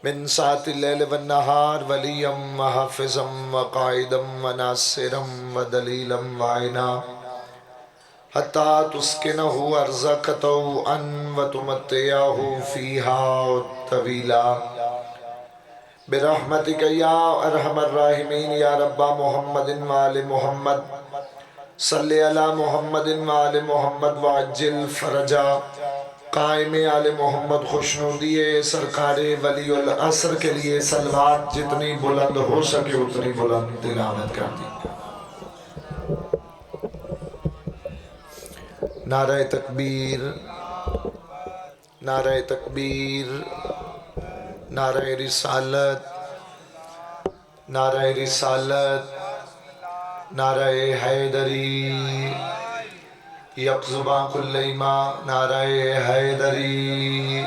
من ساعة الليل والنهار وليا وحافظا وقائدا وناصرا ودليلا وعينا حتى تسكنه أرزك طوعا وتمتعه فيها طويلا برحمتك يا أرحم الراحمين يا رب محمد وآل محمد صل على محمد وآل محمد وعجل فرجا قائم آل محمد خوشنودی سرکار ولی العصر کے لیے صلوات جتنی بلند ہو سکے اتنی بلند تلاوت کر دی۔ نعرہ تکبیر، نعرہ تکبیر، نعرہ رسالت، نعرہ رسالت، نعرہ حیدری، یک زباں کل ایمان، نعرہ حیدری،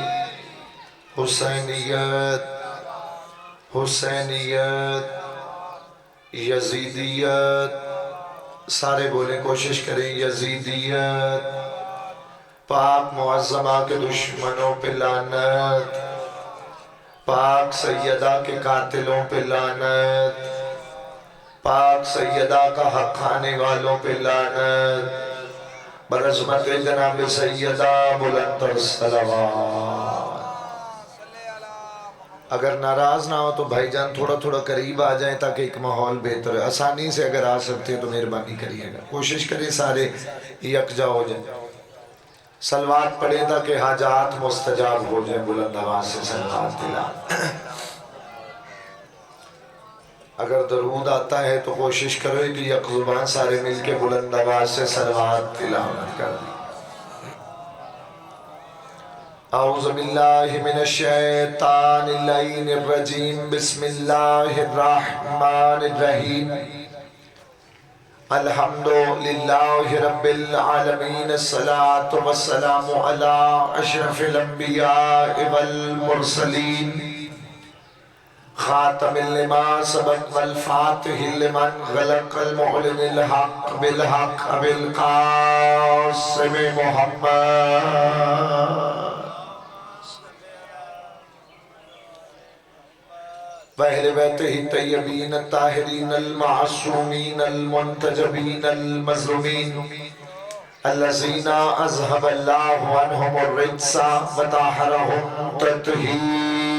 حسینیت، حسینیت، یزیدیت، سارے بولیں کوشش کریں، یزیدیت، پاک معظمہ کے دشمنوں پہ لعنت، پاک سیدہ کے قاتلوں پہ لعنت، پاک سیدہ کا حق کھانے والوں پہ لعنت، برعظمت جناب سیدہ بلند الصلوات۔ اگر ناراض نہ ہو تو بھائی جان تھوڑا تھوڑا قریب آ جائیں تاکہ ایک ماحول بہتر ہے۔ آسانی سے اگر آ سکتے ہیں تو مہربانی کریے گا، کوشش کریں سارے یکجا ہو جائیں، صلوات پڑھیں تاکہ حاجات مستجاب ہو جائیں۔ بلند آواز سے صلوات تلاوت۔ اگر درود آتا ہے تو کوشش کرو کہ یک زبان سارے مل کے بلند آواز سے صلوات تلاوت کر دیں۔ اعوذ باللہ من الشیطان اللعین الرجیم، بسم اللہ الرحمن الرحیم، الحمدللہ رب العالمین، الصلاة والسلام علی اشرف الانبیاء والمرسلین، خاتم لما سبق والفاتح لمن غلق، المعلن الحق بالحق، ابی القاسم محمد وَأَهْلِ بَيْتِهِ الطَّيِّبِينَ الطَّاهِرِينَ الْمَعْصُومِينَ الْمُنْتَجَبِينَ الْمَظْلُومِينَ الَّذِينَ أَذْهَبَ اللَّهُ عَنْهُمُ الرِّجْسَ وَطَهَّرَهُمْ تَطْهِيرًا۔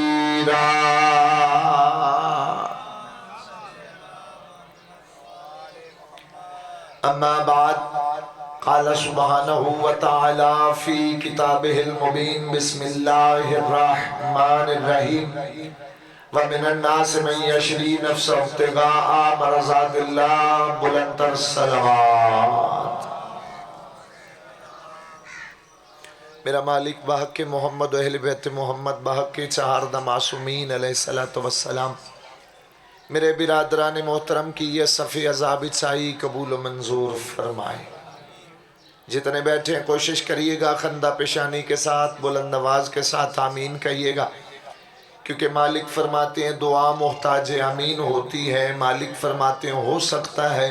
أما بعد، قال سبحانه وتعالى في كتابه المبين، بسم الله الرحمن الرحيم، وَمِنَ النَّاسِ مَن يَشْرِي نَفْسَهُ ابْتِغَاءَ مَرْضَاتِ اللَّهِ، بلند تر صلوات۔ میرا مالک بحق محمد و اہل بیت محمد، بحق چہاردہ معصومین علیہ السلام، میرے برادران محترم کی یہ صفی عذاب چائی قبول و منظور فرمائے۔ جتنے بیٹھے ہیں کوشش کریے گا خندہ پیشانی کے ساتھ بلند آواز کے ساتھ آمین کہیے گا، کیونکہ مالک فرماتے ہیں دعا محتاج آمین ہوتی ہے۔ مالک فرماتے ہیں ہو سکتا ہے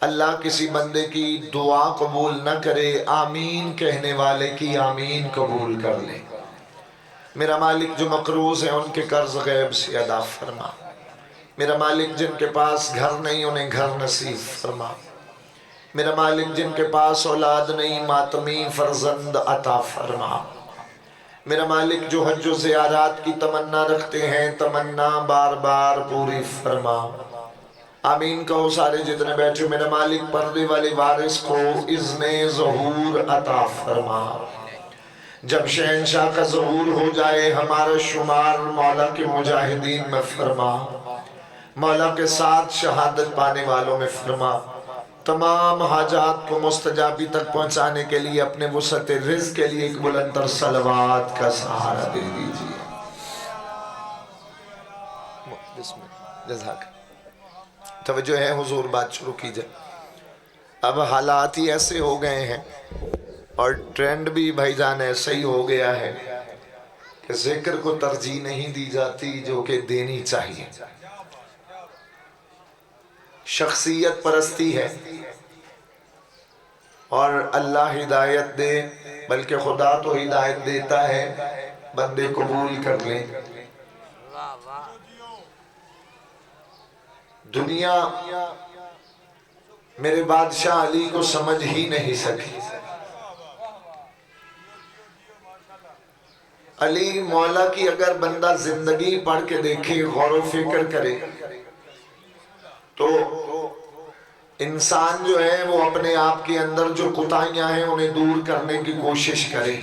اللہ کسی بندے کی دعا قبول نہ کرے، آمین کہنے والے کی آمین قبول کر لے۔ میرا مالک جو مقروض ہیں ان کے قرض غیب سے ادا فرما۔ میرا مالک جن کے پاس گھر نہیں انہیں گھر نصیب فرما۔ میرا مالک جن کے پاس اولاد نہیں ماتمی فرزند عطا فرما۔ میرا مالک جو حج و زیارات کی تمنا رکھتے ہیں تمنا بار بار پوری فرما۔ آمین کہو سارے جتنے بیٹھے۔ میرا مالک پردے والے وارث کو اذن ظہور عطا فرما۔ جب شہنشاہ کا ظہور ہو جائے ہمارا شمار مولا کے مجاہدین میں فرما، مولا کے ساتھ شہادت پانے والوں میں فرما۔ تمام حاجات کو مستجابی تک پہنچانے کے لیے اپنے وسعت رزق کے لیے ایک بلند تر صلوات کا سہارا دے دیجیے۔ جزاک توجہ ہے حضور، بات شروع کیجئے۔ اب حالات ہی ایسے ہو گئے ہیں اور ٹرینڈ بھی بھائی جان ایسا ہی ہو گیا ہے کہ ذکر کو ترجیح نہیں دی جاتی جو کہ دینی چاہیے۔ شخصیت پرستی ہے اور اللہ ہدایت دے، بلکہ خدا تو ہدایت دیتا ہے، بندے قبول کر لیں۔ دنیا میرے بادشاہ علی کو سمجھ ہی نہیں سکی. علی مولا کی اگر بندہ زندگی پڑھ کے دیکھے، غور و فکر کرے، تو انسان جو ہے وہ اپنے آپ کے اندر جو کوتاہیاں ہیں انہیں دور کرنے کی کوشش کرے.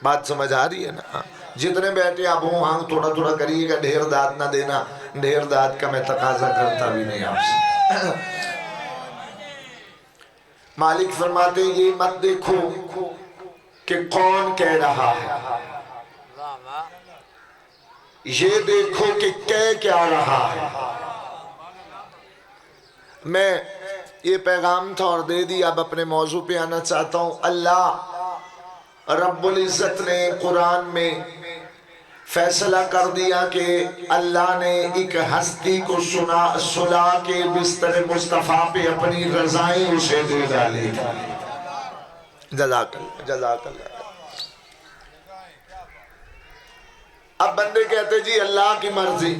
بات سمجھ آ رہی ہے نا؟ جتنے بیٹھے آپ ہوں ہاں تھوڑا تھوڑا کریے گا، ڈھیر داد نہ دینا، ڈھیر داد کا میں تقاضا کرتا بھی نہیں آپ سے. مالک فرماتے یہ مت دیکھو کہ کون کہہ رہا ہے، یہ دیکھو کہ کہہ کیا رہا ہے. میں یہ پیغام تھا اور دے دی. اب اپنے موضوع پہ آنا چاہتا ہوں. اللہ رب العزت نے قرآن میں فیصلہ کر دیا کہ اللہ نے ایک ہستی کو سلا کے بستر مصطفیٰ پہ اپنی رضائیں اسے دے ڈالی. جزاک اللہ، جزاک اللہ. اب بندے کہتے جی اللہ کی مرضی،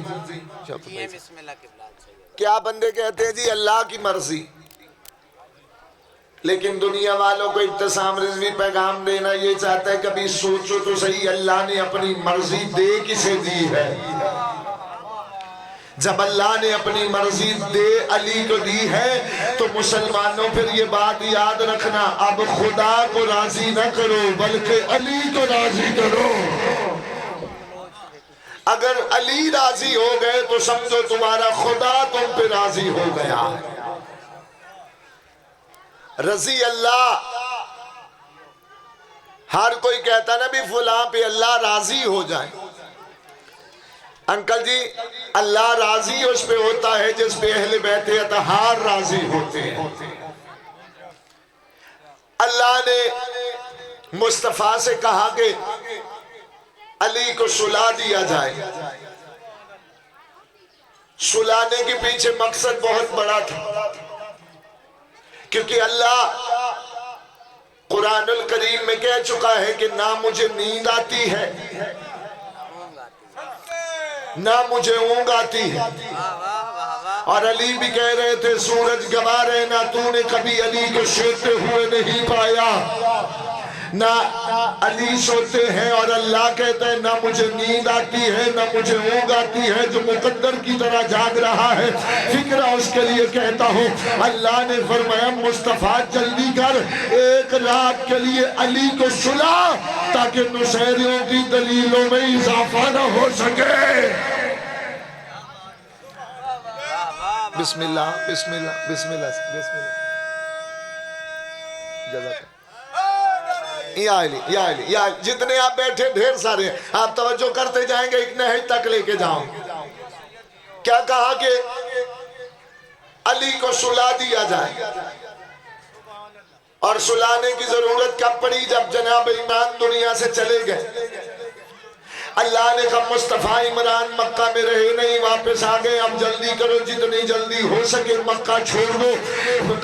کیا بندے کہتے ہیں جی اللہ کی مرضی، لیکن دنیا والوں کو ابتسام رضوی پیغام دینا یہ چاہتا ہے کبھی سوچو تو صحیح اللہ نے اپنی مرضی دے کسے دی ہے. جب اللہ نے اپنی مرضی دے علی کو دی ہے تو مسلمانوں پھر یہ بات یاد رکھنا، اب خدا کو راضی نہ کرو بلکہ علی کو راضی کرو. اگر علی راضی ہو گئے تو سمجھو تمہارا خدا تم پہ راضی ہو گیا. رضی اللہ، ہر کوئی کہتا نا بھی فلاں پہ اللہ راضی ہو جائے. انکل جی اللہ راضی اس پہ ہوتا ہے جس پہ اہل بیت اطہار راضی ہوتے ہیں. اللہ نے مصطفیٰ سے کہا کہ علی کو سلا دیا جائے. سلانے کے پیچھے مقصد بہت بڑا تھا، کیونکہ اللہ قرآن الکریم میں کہہ چکا ہے کہ نہ مجھے نیند آتی ہے نہ مجھے اونگ آتی ہے. اور علی بھی کہہ رہے تھے سورج گواہ رہے نہ تو نے کبھی علی کو سوتے ہوئے نہیں پایا، نہ علی سوتے ہیں اور اللہ کہتا ہے نہ مجھے نیند آتی ہے نہ مجھے اونگ آتی ہے. جو مقدر کی طرح جاگ رہا ہے فکرہ اس کے لیے کہتا ہوں. اللہ نے فرمایا مصطفیٰ جلدی کر ایک رات کے لیے علی کو سلا تاکہ نصیریوں کی دلیلوں میں اضافہ نہ ہو سکے. بسم اللہ بسم اللہ بسم اللہ بسم اللہ. جزاک یا علی یا علی یا علی. جتنے آپ بیٹھے ڈھیر سارے ہیں، آپ توجہ کرتے جائیں گے، ایک نہج تک لے کے جاؤں. کیا کہا کہ علی کو سلا دیا جائے، اور سلانے کی ضرورت کب پڑی؟ جب جناب عمران دنیا سے چلے گئے. اللہ نے کہا مصطفیٰ عمران مکہ میں رہے نہیں، واپس آگئے، اب جلدی کرو جتنی جلدی ہو سکے مکہ چھوڑ دو.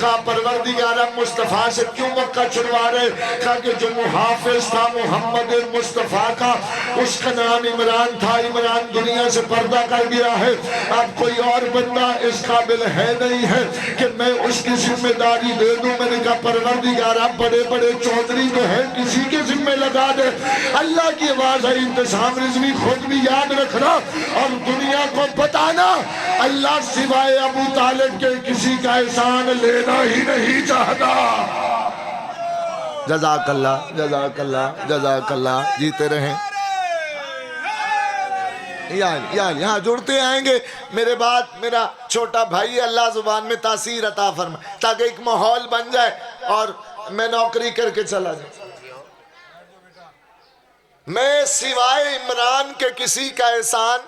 کہا پروردگارہ مصطفیٰ سے کیوں مکہ چھڑوا رہے؟ کہا کہ جو محافظ تھا محمد مصطفیٰ کا اس کا نام عمران تھا، عمران دنیا سے پردہ کر گیا ہے، اب کوئی اور بندہ اس قابل ہے نہیں ہے کہ میں اس کی ذمہ داری دے دوں. میں نے کہا پروردگارہ بڑے بڑے چودھری تو ہیں، کسی کے ذمہ لگا دے. اللہ کی آواز ہے انتظام رضوی خود بھی یاد رکھنا اور دنیا کو بتانا اللہ سوائے ابو طالب کے کسی کا احسان لینا ہی نہیں چاہتا. جزاک اللہ جزاک اللہ جزاک اللہ. جیتے رہیں یہاں جڑتے آئیں گے. میرے بعد میرا چھوٹا بھائی اللہ زبان میں تاثیر عطا فرمائے تاکہ ایک ماحول بن جائے اور میں نوکری کر کے چلا جاؤں. میں سوائے عمران کے کسی کا احسان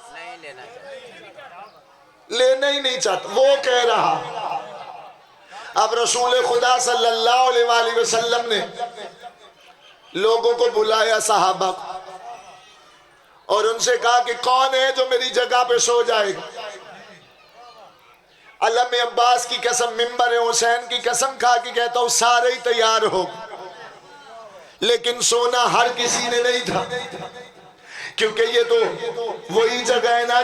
لینا ہی نہیں چاہتا. وہ کہہ رہا. اب رسول خدا صلی اللہ علیہ وآلہ وسلم نے لوگوں کو بلایا صحابہ کو اور ان سے کہا کہ کون ہے جو میری جگہ پہ سو جائے گا؟ علم عباس کی قسم، منبر حسین کی قسم کھا کے کہتا ہوں سارے ہی تیار ہو، لیکن سونا ہر کسی نے نہیں تھا، کیونکہ یہ تو وہی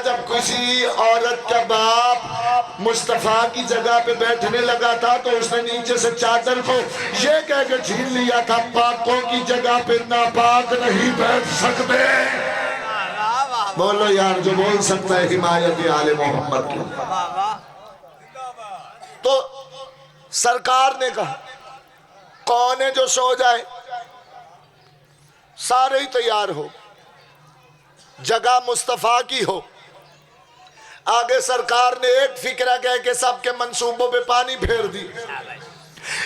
جب کسی عورت کا باپ مصطفیٰ کی جگہ پہ بیٹھنے لگا تھا تو اس نے نیچے سے چادر کو یہ کہہ کے چھین لیا تھا پاکوں کی جگہ پہ ناپاک نہیں بیٹھ سکتے. بولو یار جو بول سکتا ہے حمایت آل محمد کی. تو سرکار نے کہا کون ہے جو سو جائے؟ سارے ہی تیار ہو، جگہ مصطفیٰ کی ہو. آگے سرکار نے ایک فکرہ کہہ کے سب کے منصوبوں پہ پانی پھیر دی.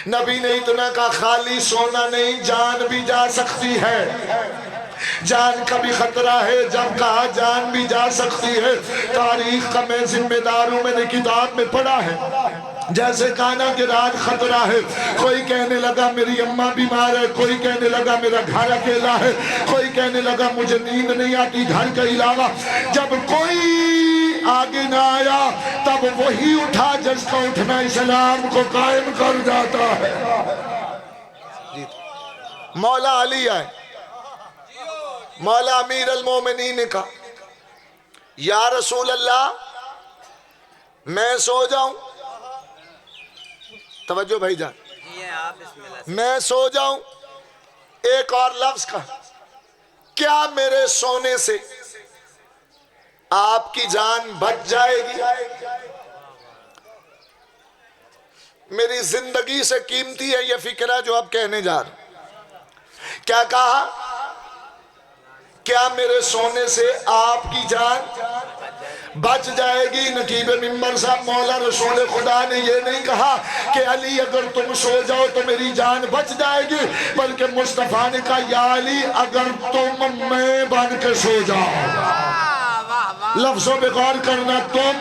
نبی نے اتنا کہا خالی سونا نہیں، جان بھی جا سکتی ہے. جان کا بھی خطرہ ہے. جب کہا جان بھی جا سکتی ہے، تاریخ کا میں ذمہ دار ہوں، میں نے کتاب میں پڑھا ہے جیسے کانا کہ رات خطرہ ہے. کوئی کہنے لگا میری اماں بیمار ہے، کوئی کہنے لگا میرا گھر اکیلا ہے، کوئی کہنے لگا مجھے نیند نہیں آتی گھر کے علاوہ. جب کوئی آگے نہ آیا تب وہی اٹھا جس کا اٹھنا اسلام کو قائم کر جاتا ہے. مولا علی آئے. مولا امیر المومنین نے کہا یا رسول اللہ میں سو جاؤں؟ توجہ بھائی جان، میں سو جاؤں؟ ایک اور لفظ کا کیا میرے سونے سے آپ کی جان بچ جائے گی؟ میری زندگی سے قیمتی ہے یہ فکرہ جو اب کہنے جا رہا. کیا کہا؟ کیا میرے سونے سے آپ کی جان بچ جائے گی؟ نقیب منبر صاحب مولا رسول خدا نے یہ نہیں کہا کہ علی اگر تم سو جاؤ تو میری جان بچ جائے گی، بلکہ مصطفیٰ نے کہا یا علی اگر تم میں بن کے سو جاؤ. لفظوں پہ غور کرنا، تم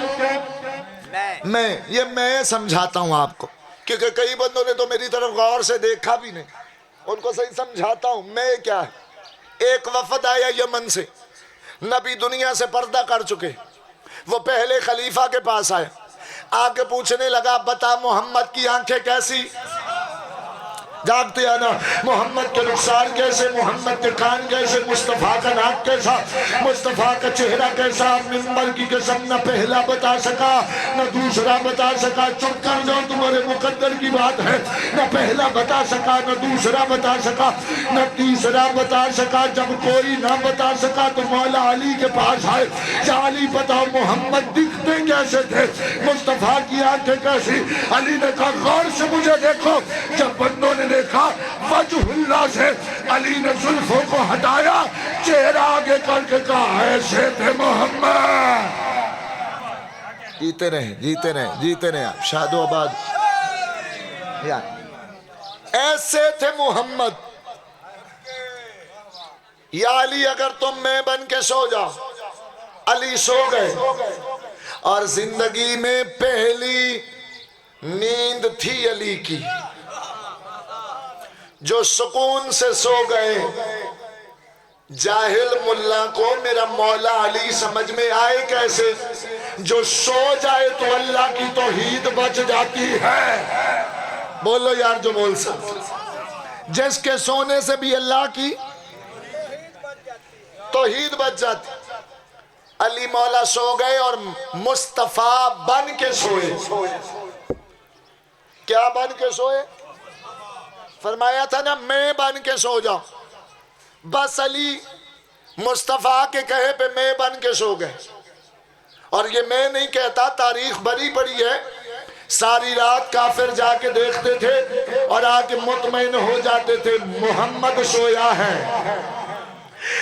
میں، یہ میں سمجھاتا ہوں آپ کو کیونکہ کئی بندوں نے تو میری طرف غور سے دیکھا بھی نہیں. ان کو صحیح سمجھاتا ہوں میں کیا ہے. ایک وفد آیا یمن سے، نبی دنیا سے پردہ کر چکے. وہ پہلے خلیفہ کے پاس آئے، آگے پوچھنے لگا بتا محمد کی آنکھیں کیسی؟ جاگتے ہیں نا، محمد کے رخسار کیسے، محمد کے کان کیسے، مصطفیٰ کا ناک کیسا، مصطفیٰ کا چہرہ کیسا. منبر کی قسم نہ پہلا بتا سکا نہ دوسرا بتا سکا. چپ کر جاؤ، تمہارے مقدر کی بات ہے. نہ پہلا بتا سکا نہ دوسرا بتا سکا نہ تیسرا بتا سکا. جب کوئی نہ بتا سکا تو مولا علی کے پاس آئے. یا علی بتاؤ محمد دکھتے کیسے تھے، مصطفیٰ کی آنکھیں کیسی؟ علی نے کہا غور سے مجھے دیکھو. جب بندوں نے دیکھا وجہ اللہ سے، علی نے زلفوں کو ہٹایا، چہرہ آگے کر کے کہا ایسے تھے محمد. جیتے رہیں جیتے رہیں جیتے رہیں آپ شاد و آباد. ایسے تھے محمد. یا علی اگر تم میں بن کے سو جاؤ. علی سو گئے اور زندگی میں پہلی نیند تھی علی کی. جو سکون سے سو گئے. جاہل ملا کو میرا مولا علی سمجھ میں آئے کیسے؟ جو سو جائے تو اللہ کی توحید بچ جاتی ہے. بولو یار جو بول سکتے. جس کے سونے سے بھی اللہ کی توحید بچ جاتی. علی مولا سو گئے اور مصطفیٰ بن کے سوئے. کیا بن کے سوئے؟ فرمایا تھا نا میں بن کے سو جاؤں. بس علی مصطفیٰ کے کہے پہ میں بن کے سو گئے. اور یہ میں نہیں کہتا، تاریخ بری پڑی ہے. ساری رات کافر جا کے دیکھتے تھے اور آ کے مطمئن ہو جاتے تھے محمد سویا ہے.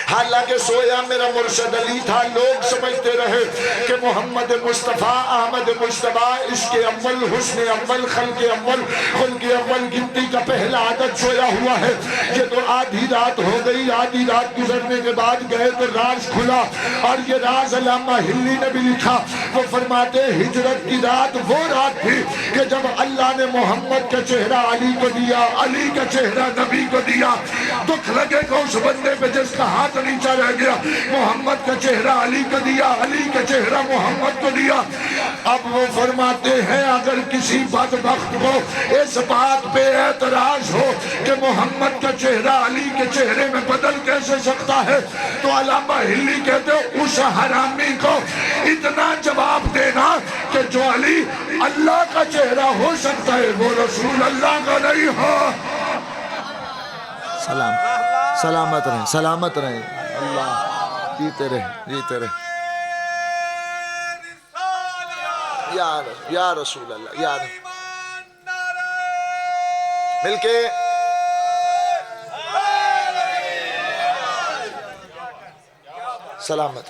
حالانکہ سویا میرا مرشد علی تھا. لوگ سمجھتے رہے کہ محمد مصطفیٰ احمد مجتبیٰ عشق اول حسن اول خلق اول خلق اول گنتی کا پہلا عدد سویا ہوا ہے. یہ تو آدھی رات ہو گئی. آدھی رات گزرنے کے بعد گئے تو راز کھلا اور یہ راز علامہ ہلی نے بھی لکھا. وہ فرماتے ہجرت کی رات وہ رات تھی کہ جب اللہ نے محمد کا چہرہ علی کو دیا، علی کا چہرہ نبی کو دیا. دکھ لگے گا اس بندے پہ جس کا ہاتھ نیچا رہ گیا. محمد کا چہرہ علی کو دیا، علی کا چہرہ محمد کو دیا. اب وہ فرماتے ہیں اگر کسی بدبخت کو اس بات پہ اعتراض ہو کہ محمد کا چہرہ علی کے چہرے میں بدل کیسے سکتا ہے تو علامہ ہلی کہتے ہیں اس حرامی کو اتنا جواب دینا کہ جو علی اللہ کا چہرہ ہو سکتا ہے وہ رسول اللہ کا نہیں ہو۔ سلامت رہیں، سلامت رہیں، اللہ جیتے رہیں، جیتے رہیں، یا رسول اللہ، یا رسول مل کے سلامت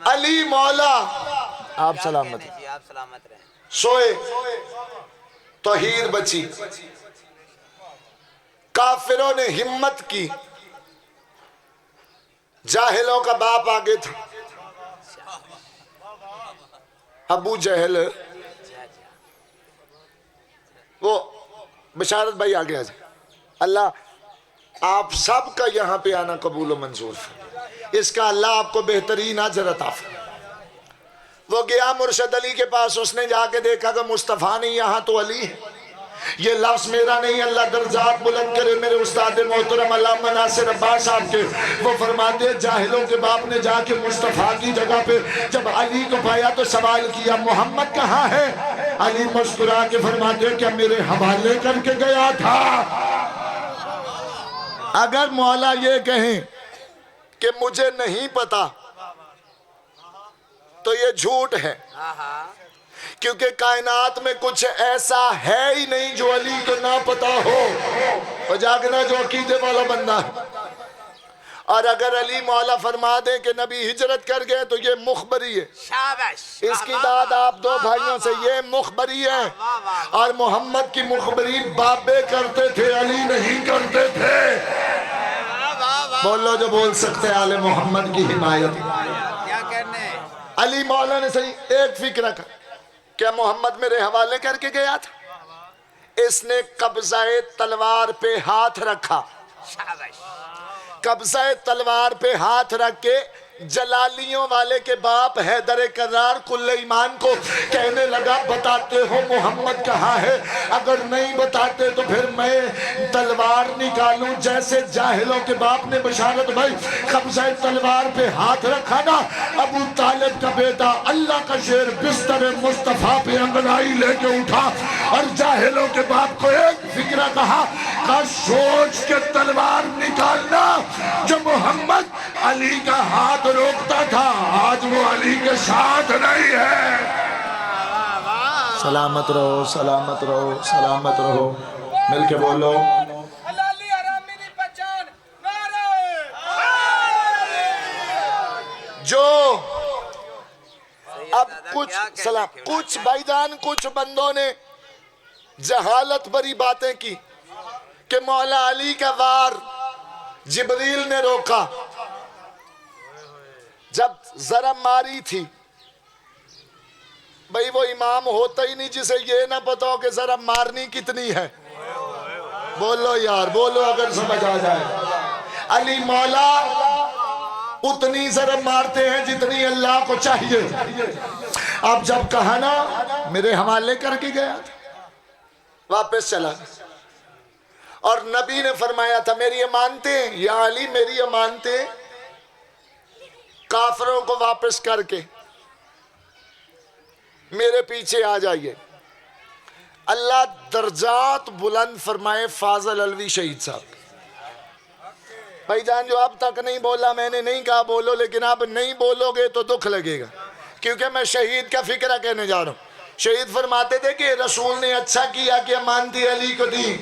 علی مولا آپ سلامت سوئے توحید بچی، کافروں نے ہمت کی، جاہلوں کا باپ آگے تھا ابو جہل، وہ بشارت بھائی آگے آجائے، اللہ آپ سب کا یہاں پہ آنا قبول و منظور فرمائے، اس کا اللہ آپ کو بہترین اجر عطا فرمائے۔ وہ گیا مرشد علی کے پاس، اس نے جا کے دیکھا کہ مصطفیٰ نہیں یہاں تو علی ہے، یہ لفظ میرا نہیں، اللہ درجات بلند کرے میرے استاد محترم علامہ ناصر عباس صاحب کے۔ وہ فرماتے جاہلوں کے باپ نے جا کے مصطفیٰ کی جگہ پہ جب علی کو پایا تو سوال کیا محمد کہاں ہے؟ علی مسکرا کے فرماتے کیا میرے حوالے کر کے گیا تھا؟ اگر مولا یہ کہیں کہ مجھے نہیں پتا تو یہ جھوٹ ہے، کیونکہ کائنات میں کچھ ایسا ہے ہی نہیں جو علی کو نہ پتا ہو، اور جاگنا جو عقیدے والا بندہ ہے۔ اور اگر علی مولا فرما دیں کہ نبی ہجرت کر گئے تو یہ مخبری ہے، اس کی داد آپ دو بھائیوں سے، یہ مخبری ہے، اور محمد کی مخبری بابے کرتے تھے، علی نہیں کرتے تھے۔ بولو جو بول سکتے آل محمد کی حمایت۔ علی مولا نے صحیح ایک فکر رکھا، کیا محمد میرے حوالے کر کے گیا تھا؟ اس نے قبضہ تلوار پہ ہاتھ رکھا، قبضہ تلوار پہ ہاتھ رکھ کے جلالیوں والے کے باپ حیدر کرار کل ایمان کو کہنے لگا بتاتے ہو محمد کہاں ہے؟ اگر نہیں بتاتے تو پھر میں تلوار نکالوں۔ جیسے جاہلوں کے باپ نے بشارت بھائی قبضہ تلوار پہ ہاتھ رکھا نا، ابو طالب کا بیٹا اللہ کا شیر بستر مصطفیٰ پہ انگڑائی لے کے اٹھا اور جاہلوں کے باپ کو ایک فکرہ کہا کہ سوچ کے تلوار نکالنا، جو محمد علی کا ہاتھ روکتا تھا آج وہ علی کے ساتھ نہیں ہے۔ سلامت رہو، سلامت رہو، سلامت رہو، مل کے بولو جو اب کچھ بھائی جان کچھ بندوں نے جہالت بری باتیں کی کہ مولا علی کا وار جبریل نے روکا جب ضرب ماری تھی۔ بھئی وہ امام ہوتا ہی نہیں جسے یہ نہ پتا ہو کہ ضرب مارنی کتنی ہے۔ بولو یار، بولو اگر سمجھ آ جائے۔ علی مولا اتنی ضرب مارتے ہیں جتنی اللہ کو چاہیے۔ اب جب کہا نا میرے حوالے کر کے گیا تھا، واپس چلا اور نبی نے فرمایا تھا میری امانتیں یا علی میری امانتیں کافروں کو واپس کر کے میرے پیچھے آ جائیے۔ اللہ درجات بلند فرمائے فاضل علوی شہید صاحب۔ بھائی جان جو اب تک نہیں بولا میں نے نہیں کہا بولو، لیکن اب نہیں بولو گے تو دکھ لگے گا، کیونکہ میں شہید کا فکرہ کہنے جا رہا ہوں۔ شہید فرماتے تھے کہ رسول نے اچھا کیا کہ امانتی علی کو دی۔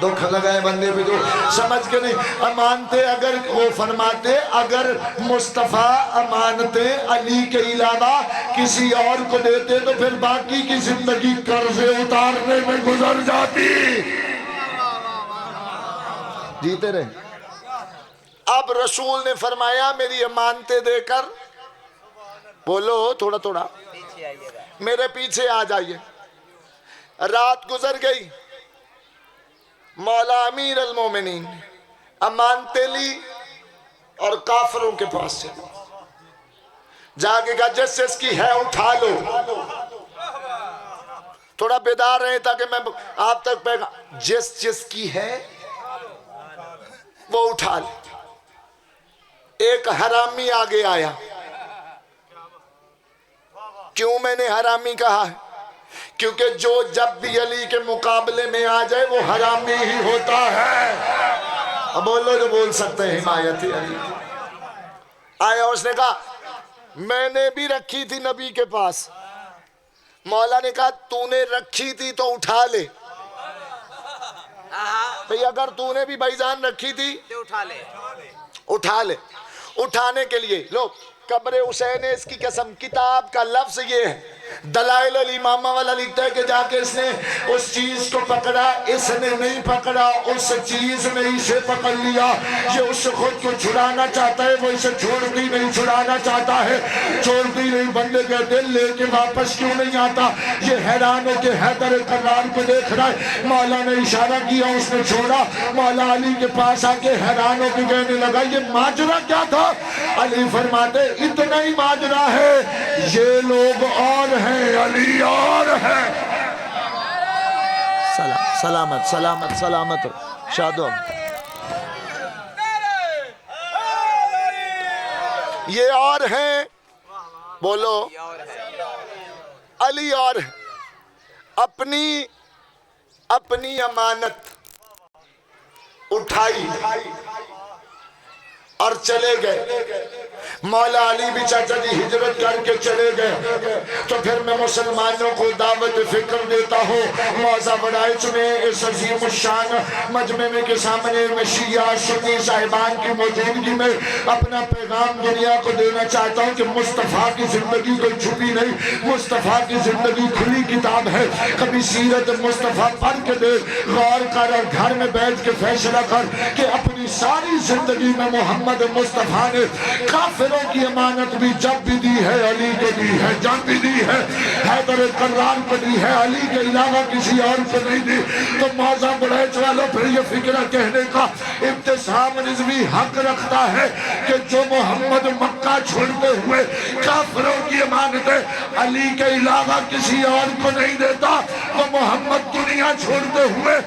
دکھ لگائے بندے پہ جو سمجھ کے نہیں امانتے، اگر وہ فرماتے اگر مصطفیٰ امانتیں علی کے علاوہ کسی اور کو دیتے تو پھر باقی کی زندگی قرضے اتارنے میں گزر جاتی۔ جیتے رہے۔ اب رسول نے فرمایا میری امانتیں دے کر بولو تھوڑا تھوڑا میرے پیچھے آ جائیے۔ رات گزر گئی، مولا امیر المومنین امانتیں لی اور کافروں کے پاس سے جا کے کہا جس جس کی ہے اٹھا لو۔ تھوڑا بیدار رہے تاکہ میں آپ تک پیغام، جس جس کی ہے وہ اٹھا لے۔ ایک حرامی آگے آیا. کیوں میں نے حرامی کہا ہے؟ کیونکہ جو جب بھی علی کے مقابلے میں آ جائے وہ حرامی ہی ہوتا ہے. اب بولو جو بول سکتے ہیں. حمایت علی آیا, اس نے کہا میں نے بھی رکھی تھی نبی کے پاس. مولا نے کہا تو نے رکھی تھی تو اٹھا لے. بھئی اگر تو نے بھی بھائی جان رکھی تھی تو اٹھا لے. اٹھانے کے لیے لو قبر حسین اس کی قسم, کتاب کا لفظ یہ ہے. دلائل الامامہ والا لکھتا ہے کہ جا کے اس نے اس چیز کو پکڑا, اس نے نہیں پکڑا, اس چیز نے اسے پکڑ لیا. یہ اس سے خود کو چھڑانا چاہتا ہے, وہ اسے چھوڑتی نہیں چھڑانا چاہتا ہے. چھوڑتی نہیں, بندے کا دل لے کے واپس کیوں نہیں آتا. یہ حیران ہو کے حیدر کرار کو دیکھ رہا ہے. مولا نے اشارہ کیا, اس نے چھوڑا. مولا علی کے پاس آ کے حیران ہو کے کہنے لگا یہ ماجرا کیا تھا. علی فرماتے اتنا ہی ماجرا ہے, یہ لوگ اور ہیں, علی اور ہے. سلامت سلامت سلامت شادو. یہ اور ہیں, بولو علی اور ہے. اپنی امانت اٹھائی اور چلے گئے. مولا علی بھی چاچا جی ہجرت کر کے چلے گئے. تو پھر میں مسلمانوں کو دعوت فکر دیتا ہوں. موضع بڑائچ میں اس عظیم الشان مجمع میں کے سامنے میں شیعہ سنی صاحبان کی موجودگی میں اپنا پیغام دنیا کو دینا چاہتا ہوں کہ مصطفیٰ کی زندگی کوئی چھپی نہیں, مصطفیٰ کی زندگی کھلی کتاب ہے. کبھی سیرت مصطفیٰ پڑھ کے دے, غور کر, اور گھر میں بیٹھ کے فیصلہ کر کہ اپنی ساری زندگی میں محمد مصطفیٰ نے کافروں کی امانت بھی جب بھی دی ہے علی کو دی ہے, جب بھی دی ہے حیدر کرار کو دی ہے, علی کے علاوہ کسی اور کو نہیں دی. تو موضع بڑیچ والوں پھر یہ فکرہ کہنے کا ابتسام رضوی حق رکھتا ہے کہ جو محمد مکہ چھوڑتے ہوئے کافروں کی امانتیں علی کے علاوہ کسی اور کو نہیں دیتا, وہ محمد دنیا چھوڑتے ہوئے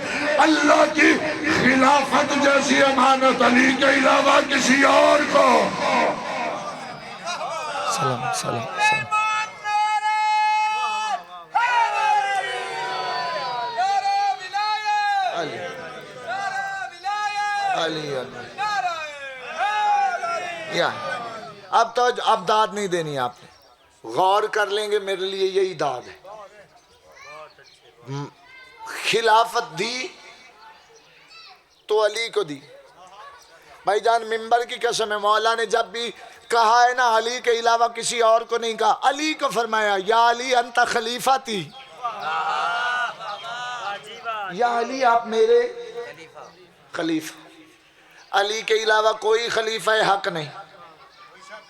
اللہ کی خلافت جیسی امانت علی کے علاوہ کسی اور کو. سلام سلام سلام. علی اب تو اب داد نہیں دینی آپ نے, غور کر لیں گے میرے لیے یہی داد ہے. خلافت دی تو علی کو دی. بھائی جان ممبر کی قسم ہے, مولا نے جب بھی کہا ہے نا علی کے علاوہ کسی اور کو نہیں کہا, علی کو فرمایا یا علی انت خلیفتی, یا علی آپ میرے خلیفہ. علی کے علاوہ کوئی خلیفہ حق نہیں.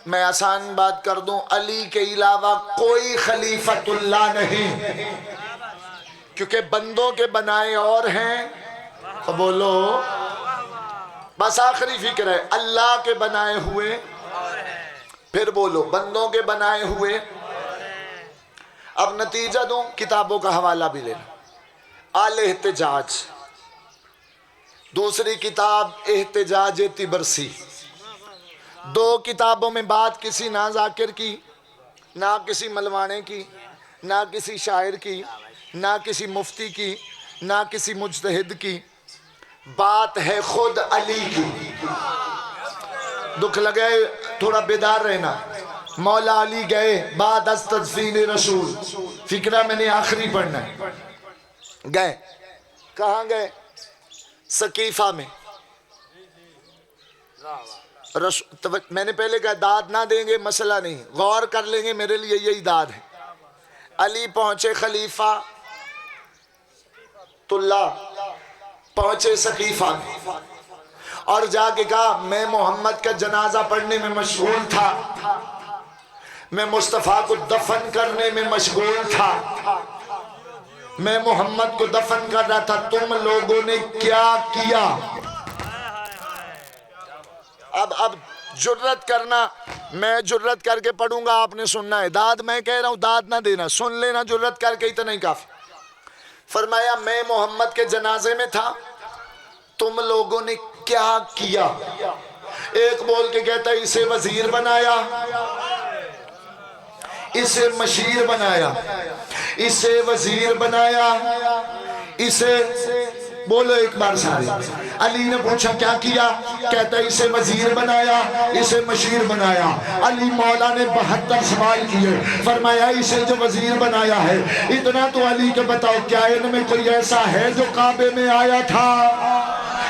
میں آسان بات کر دوں, علی کے علاوہ کوئی خلیفۃ اللہ نہیں, کیونکہ بندوں کے بنائے اور ہیں. بولو بس آخری فکر ہے, اللہ کے بنائے ہوئے, پھر بولو بندوں کے بنائے ہوئے. اب نتیجہ دوں, کتابوں کا حوالہ بھی لینا. آل احتجاج, دوسری کتاب احتجاج طبرسی. دو کتابوں میں بات کسی نہ ذاکر کی, نہ کسی ملوانے کی, نہ کسی شاعر کی, نہ کسی مفتی کی, نہ کسی مجتہد کی. بات ہے خود علی کی. دکھ لگے تھوڑا بیدار رہنا. مولا علی گئے بعد از تدفین رسول, فکرہ میں نے آخری پڑھنا ہے. گئے کہاں گئے؟ سقیفہ میں. میں نے پہلے کہا داد نہ دیں گے مسئلہ نہیں, غور کر لیں گے, میرے لیے یہی داد ہے. علی پہنچے خلیفہ اللہ پہنچے سقیفہ میں, اور جا کے کہا میں محمد کا جنازہ پڑھنے میں مشغول تھا, میں مصطفیٰ کو دفن کرنے میں مشغول تھا, میں محمد کو دفن کر رہا تھا, تم لوگوں نے کیا کیا؟ اب جرت کرنا, میں جرت کر کے پڑھوں گا, آپ نے سننا ہے. داد میں کہہ رہا ہوں, داد نہ دینا, سن لینا جرت کر کے, اتنا ہی کافی. فرمایا میں محمد کے جنازے میں تھا, تم لوگوں نے کیا کیا؟ ایک بول کے کہتا ہے اسے وزیر بنایا، اسے مشیر بنایا، اسے وزیر بنایا، اسے بولو ایک بار سارے۔ علی نے پوچھا کیا کیا؟ کہتا ہے اسے وزیر بنایا، اسے مشیر بنایا۔ علی مولا نے 72 سوال کیے، فرمایا اسے جو وزیر بنایا ہے اتنا تو علی کے بتاؤ کیا ان میں کوئی ایسا ہے جو کعبے میں آیا تھا؟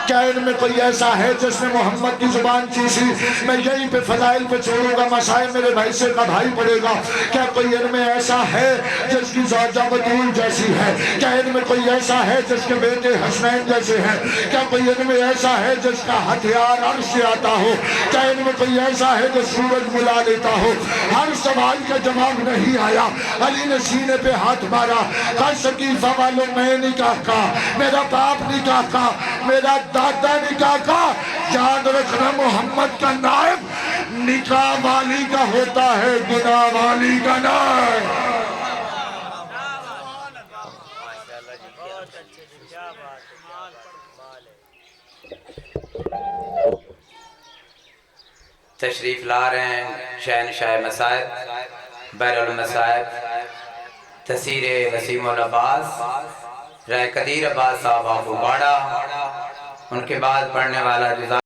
کیا ان میں کوئی ایسا ہے جس نے محمد کی زبان چیسی؟ میں یہیں پہ فضائل پہ چھوڑوں گا، مسائل میرے بھائی سے کا بھائی پڑے گا۔ کیا کوئی ان میں ایسا ہے جس کی زوجہ بطول جیسی ہے؟ کیا ان میں کوئی ایسا ہے جس کے بیٹے حسنین جیسے ہیں؟ کیا کوئی ان میں ایسا ہے جس کا ہتھیار عرش سے آتا ہو؟ کیا ان میں کوئی ایسا ہے جو سورج بلا لیتا ہو؟ ہر سوال کا جواب نہیں آیا۔ علی نے سینے پہ ہاتھ مارا، کہا شکیفہ والوں میں نکاح کا، میرا باپ نکاح کا، میرا دادا نکاح کا، یاد رکھنا محمد کا نائب نکاح والی کا ہوتا ہے، گناہ والی کا نہیں۔ تشریف لا رہے ہیں شہنشاہ مصائب بیر المصائب تسیر وسیم العباس رائے قدیر عباس صاحب آفو باڑا، ان کے بعد پڑھنے والا جزا